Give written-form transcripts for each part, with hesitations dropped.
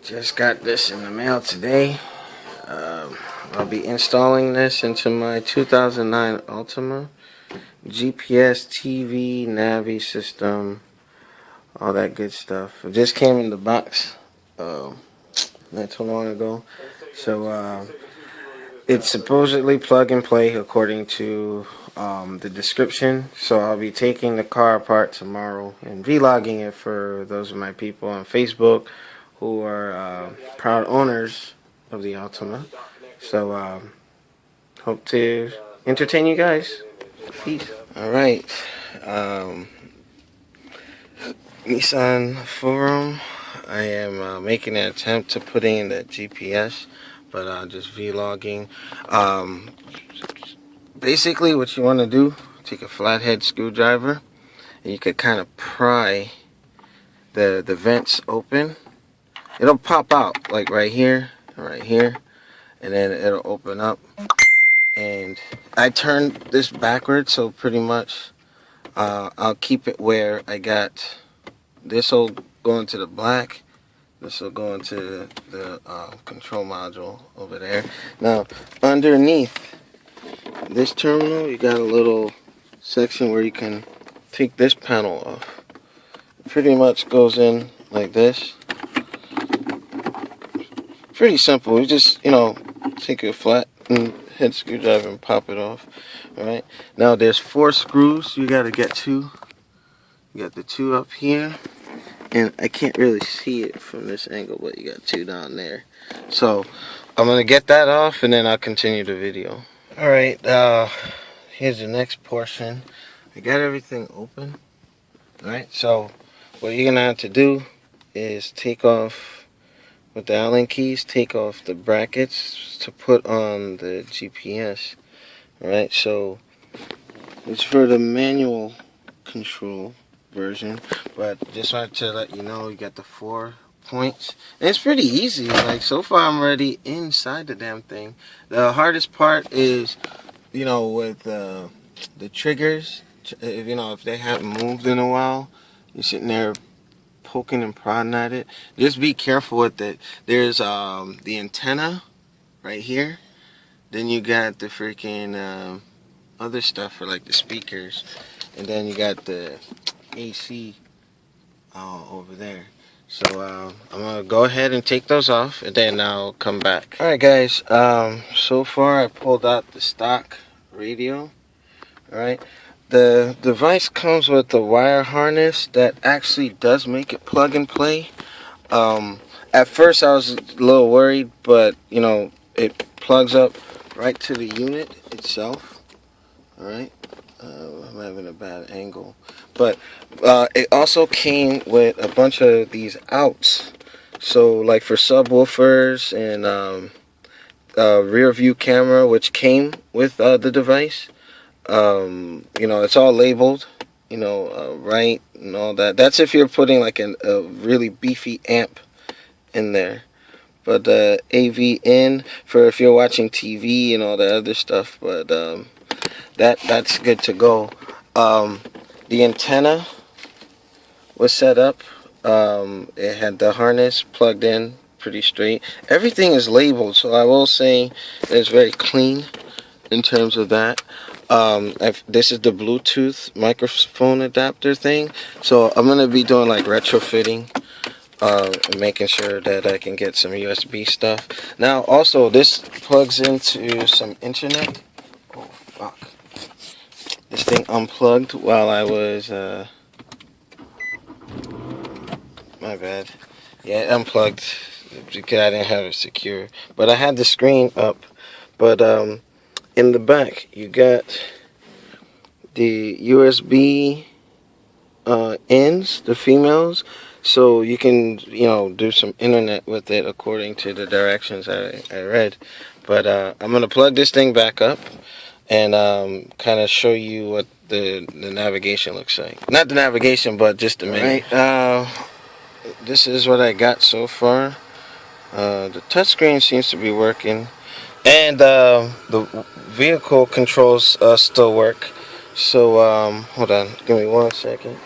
Just got this in the mail today. I'll be installing this into my 2009 Altima. GPS, TV, Navi system, all that good stuff. It just came in the box not too long ago. So it's supposedly plug and play according to the description. So I'll be taking the car apart tomorrow and vlogging it for those of my people on Facebook who are proud owners of the Altima. So hope to entertain you guys. Peace. Alright, Nissan forum. I am making an attempt to put in the GPS, but just vlogging. Basically what you want to do, take a flathead screwdriver and you could kind of pry the vents open. It'll pop out like right here, and then it'll open up. And I turned this backwards, so pretty much I'll keep it where I got this will go into the black, this will go into the control module over there. Now underneath this terminal you got a little section where you can take this panel off. It pretty much goes in like this. Pretty simple. You just, take a flat head screwdriver and pop it off. Alright. Now there's 4 screws you gotta get to. You got the 2 up here. And I can't really see it from this angle, but you got 2 down there. So I'm gonna get that off and then I'll continue the video. Alright, here's the next portion. I got everything open. Alright, so what you're gonna have to do is take off with the Allen keys, take off the brackets to put on the GPS. Alright, so it's for the manual control version, but just wanted to let you know you got the 4 points. And it's pretty easy. Like, so far I'm already inside the damn thing. The hardest part is, with the triggers. If they haven't moved in a while, you're sitting there poking and prodding at it. Just be careful with it. There's the antenna right here. Then you got the freaking other stuff for like the speakers, and then you got the AC over there. So I'm gonna go ahead and take those off, and then I'll come back. All right, guys. So far I pulled out the stock radio. All right. The device comes with a wire harness that actually does make it plug and play. At first I was a little worried, but it plugs up right to the unit itself. Alright, I'm having a bad angle. But it also came with a bunch of these outs. So like for subwoofers and rear view camera, which came with the device. It's all labeled, right, and all that. That's if you're putting like a really beefy amp in there. But AV in for if you're watching TV and all that other stuff. But that's good to go. The antenna was set up. It had the harness plugged in pretty straight. Everything is labeled, so I will say it's very clean in terms of that. This is the Bluetooth microphone adapter thing, so I'm gonna be doing like retrofitting, making sure that I can get some USB stuff. Now also this plugs into some internet. Oh fuck, this thing unplugged while I was my bad. Yeah, it unplugged because I didn't have it secure, but I had the screen up. But in the back, you got the USB ends, the females, so you can, do some internet with it according to the directions I read. But I'm going to plug this thing back up and kind of show you what the navigation looks like. Not the navigation, but just the menu. Right, this is what I got so far. The touchscreen seems to be working. And the vehicle controls still work. So hold on, give me 1 second.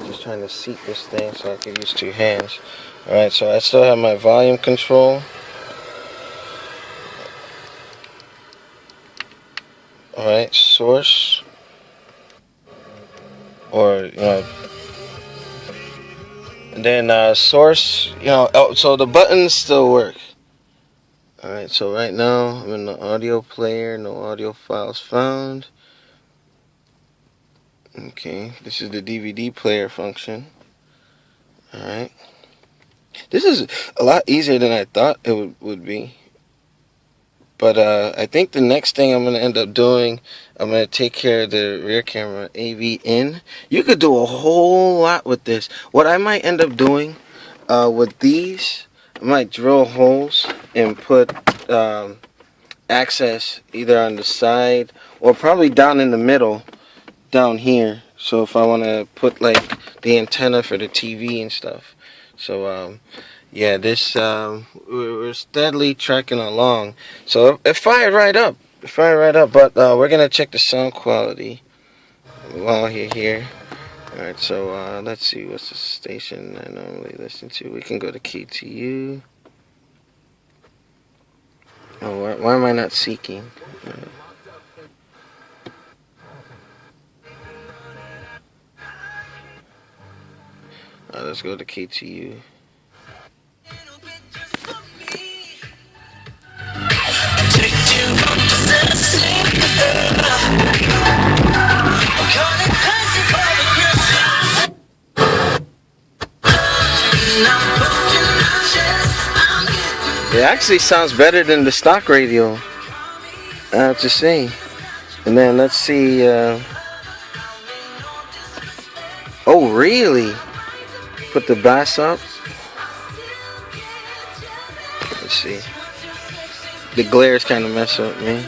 Just trying to seat this thing so I can use 2 hands. Alright, so I still have my volume control. Alright, source. Or, you know, and then source, you know, oh, so the buttons still work. Alright, so right now I'm in the audio player, no audio files found. Okay, this is the DVD player function. Alright. This is a lot easier than I thought it would be. But I think the next thing I'm going to end up doing, I'm going to take care of the rear camera AV in. You could do a whole lot with this. What I might end up doing with these, I might drill holes and put access either on the side or probably down in the middle, down here. So if I want to put like the antenna for the TV and stuff. So yeah, this we're steadily tracking along. So it fired right up. But we're gonna check the sound quality while you're here. All right, so let's see what's the station I normally listen to. We can go to KTU. Oh, why am I not seeking? Let's go to KTU. It actually sounds better than the stock radio, I have to say. And then let's see. Oh, really? Put the bass up. Let's see. The glare's kind of messing with me.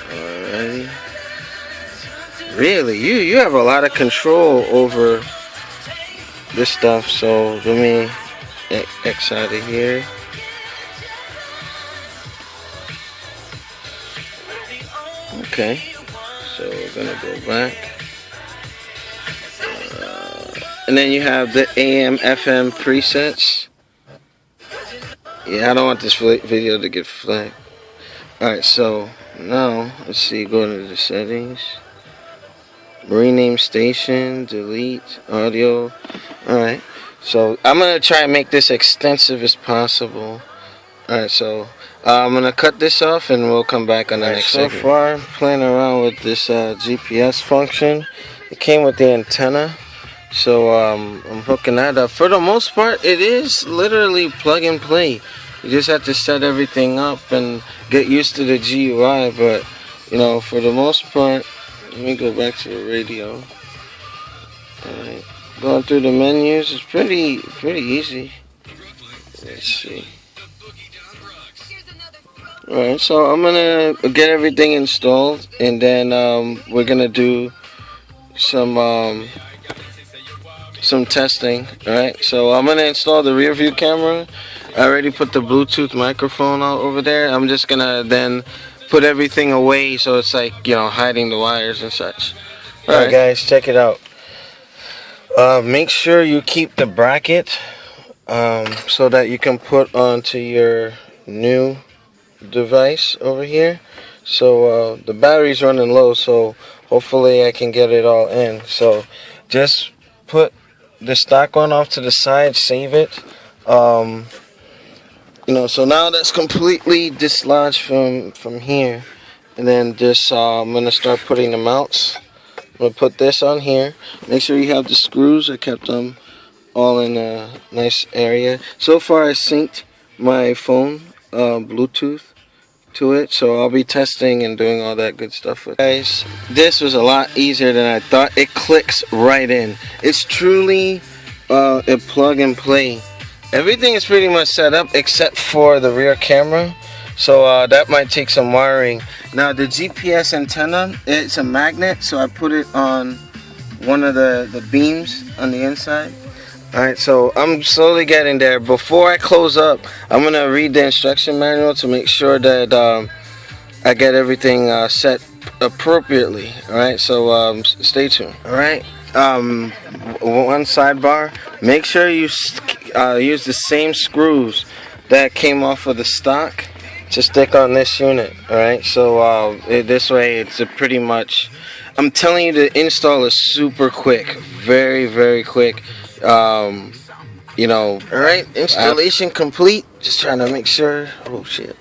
Alrighty. Really, you have a lot of control over this stuff. So let me X out of here. Okay, so we're gonna go back. And then you have the AM, FM presets. Yeah, I don't want this video to get flagged. Alright, so now, let's see, go into the settings. Rename station, delete, audio. Alright, so I'm going to try and make this extensive as possible. Alright, so I'm going to cut this off and we'll come back on the next segment. So far, I'm playing around with this GPS function. It came with the antenna. So I'm hooking that up. For the most part, it is literally plug and play. You just have to set everything up and get used to the GUI. But, you know, for the most part, let me go back to the radio. Alright, going through the menus is pretty easy. Let's see. Alright, so I'm gonna get everything installed, and then we're gonna do some testing. Alright, so I'm gonna install the rear view camera. I already put the Bluetooth microphone out over there. I'm just gonna then put everything away so it's like, you know, hiding the wires and such. Alright guys, check it out. Make sure you keep the bracket so that you can put onto your new device over here. So the battery's running low, so hopefully I can get it all in. So just put the stock one off to the side, save it. You know, so now that's completely dislodged from here, and then just I'm gonna start putting the mounts. I'm gonna put this on here. Make sure you have the screws. I kept them all in a nice area. So far I synced my phone Bluetooth to it, so I'll be testing and doing all that good stuff with it. Guys, this was a lot easier than I thought. It clicks right in. It's truly a plug and play. Everything is pretty much set up except for the rear camera, so that might take some wiring. Now the GPS antenna, it's a magnet, so I put it on one of the beams on the inside. Alright, so I'm slowly getting there. Before I close up, I'm going to read the instruction manual to make sure that I get everything set appropriately. Alright, so stay tuned. Alright, one sidebar. Make sure you use the same screws that came off of the stock to stick on this unit. All right. So this way, it's a pretty much. I'm telling you, the install is super quick, very very quick. You know. All right. Installation complete. Just trying to make sure. Oh shit.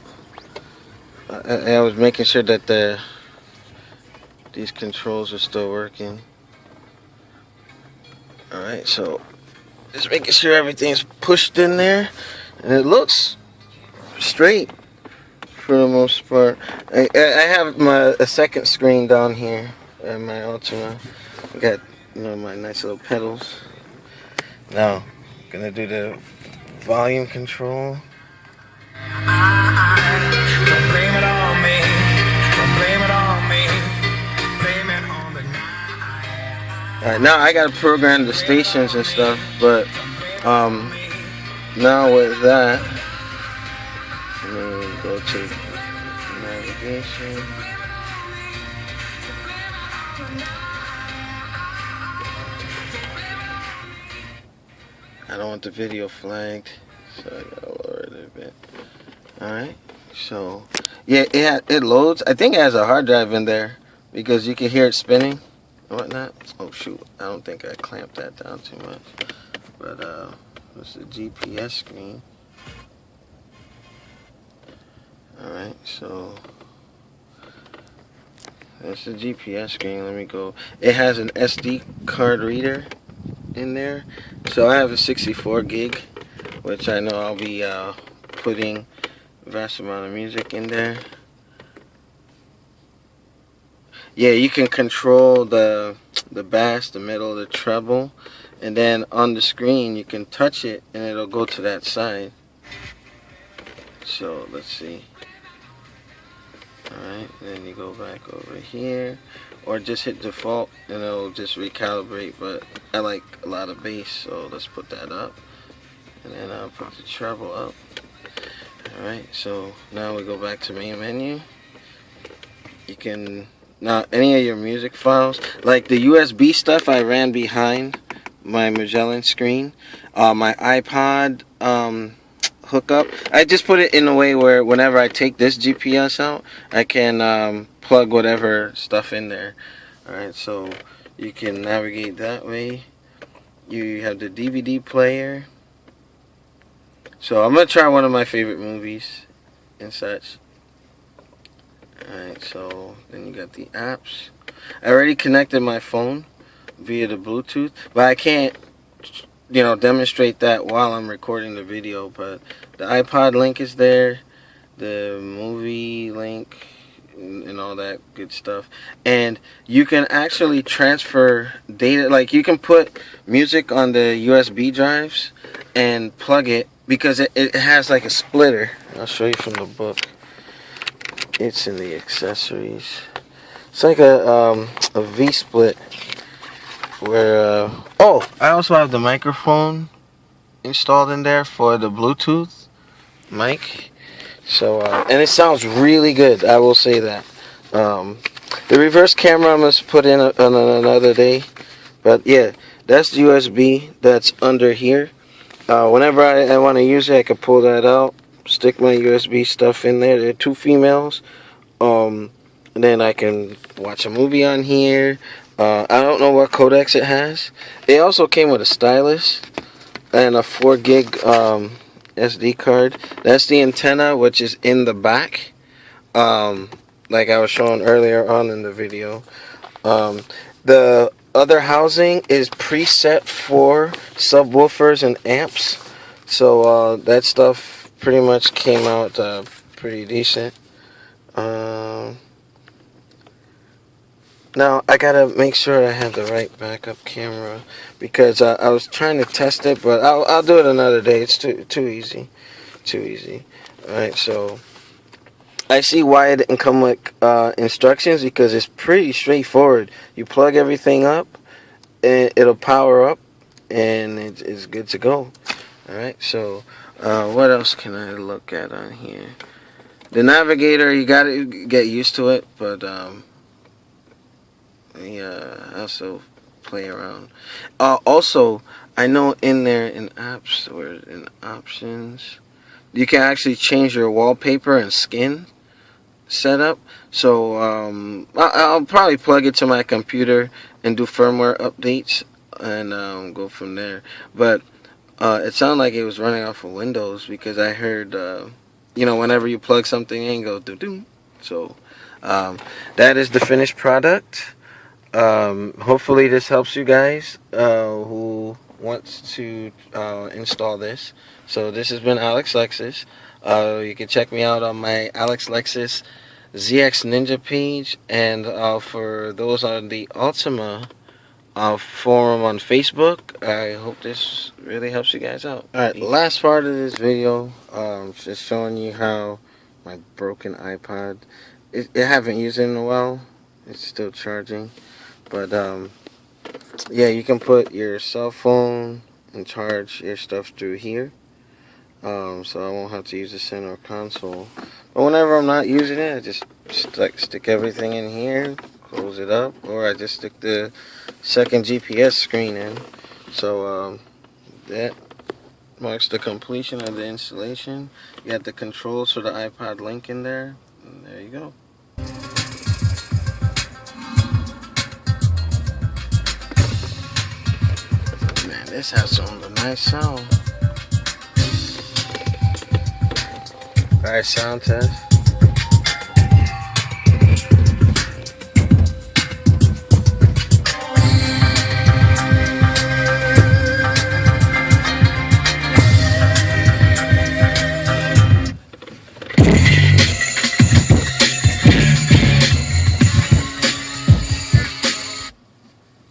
I was making sure that these controls are still working. Alright, so just making sure everything's pushed in there, and it looks straight for the most part. I have a second screen down here in my Altima. I got, you know, my nice little pedals. Now, gonna do the volume control. Don't blame it on me. Don't blame it on me. Blame it on the night. Alright, now I gotta program the stations and stuff, but now with that, let me go to navigation. I don't want the video flagged, so I gotta lower it a bit. Alright, so yeah, it loads. I think it has a hard drive in there because you can hear it spinning and whatnot. Oh shoot, I don't think I clamped that down too much. But what's the GPS screen? Alright, so that's the GPS screen. Let me go. It has an SD card reader in there. So I have a 64 gig, which I know I'll be putting a vast amount of music in there. Yeah, you can control the bass, the middle, the treble, and then on the screen you can touch it and it'll go to that side. So let's see. Alright, then you go back over here, or just hit default and it'll just recalibrate, but I like a lot of bass, so let's put that up, and then I'll put the treble up. Alright, so now we go back to main menu. You can, now any of your music files, like the USB stuff I ran behind my Magellan screen. My iPod hookup, I just put it in a way where whenever I take this GPS out, I can plug whatever stuff in there. Alright, so you can navigate that way. You have the DVD player. So I'm going to try one of my favorite movies and such. Alright, so then you got the apps. I already connected my phone via the Bluetooth, but I can't, you know, demonstrate that while I'm recording the video. But the iPod link is there, the movie link, and all that good stuff. And you can actually transfer data, like you can put music on the USB drives and plug it, because it has like a splitter. I'll show you from the book. It's in the accessories. It's like a V-split where oh, I also have the microphone installed in there for the Bluetooth mic. So and it sounds really good, I will say that. The reverse camera I must put in on another day, but yeah, that's the USB that's under here. Whenever I want to use it, I can pull that out, stick my USB stuff in there. There are two females. And then I can watch a movie on here. I don't know what codecs it has. It also came with a stylus and a 4 gig SD card. That's the antenna, which is in the back, like I was showing earlier on in the video. The other housing is preset for subwoofers and amps, so that stuff pretty much came out pretty decent. Now I gotta make sure I have the right backup camera, because I was trying to test it, but I'll do it another day. It's too easy. Alright, so I see why it didn't come with instructions, because it's pretty straightforward. You plug everything up and it'll power up and it's good to go. Alright, so what else can I look at on here? The navigator, you gotta get used to it, but yeah, also play around. Also, I know in there in apps or in options, you can actually change your wallpaper and skin setup. So I'll probably plug it to my computer and do firmware updates and go from there. But it sounded like it was running off of Windows because I heard, whenever you plug something in, go doo-doo. So that is the finished product. Hopefully this helps you guys who wants to install this. So this has been Alex Lexus. You can check me out on my Alex Lexus ZX Ninja page, and for those on the Altima forum on Facebook, I hope this really helps you guys out. Alright, last part of this video, just showing you how my broken iPod, I haven't used it in a while, it's still charging, but yeah, you can put your cell phone and charge your stuff through here, so I won't have to use the center console. But whenever I'm not using it, I just stick everything in here, close it up, or I just stick the second GPS screen in. So that marks the completion of the installation. You got the controls for the iPod Link in there, and there you go. Man, this has some nice sound. Alright, sound test.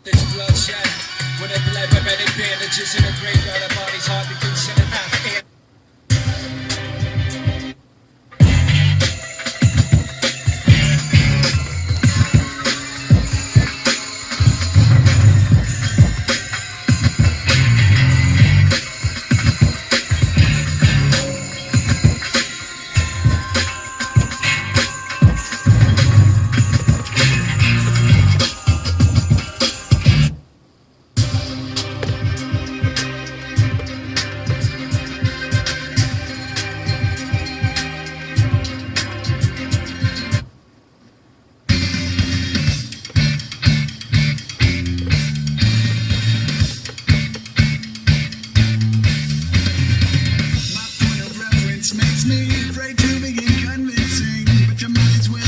This bloodshed, whenever led by many bandages in a graveyard, our bodies hardly considered half.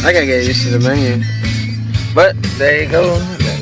I gotta get used to the menu, but there you go.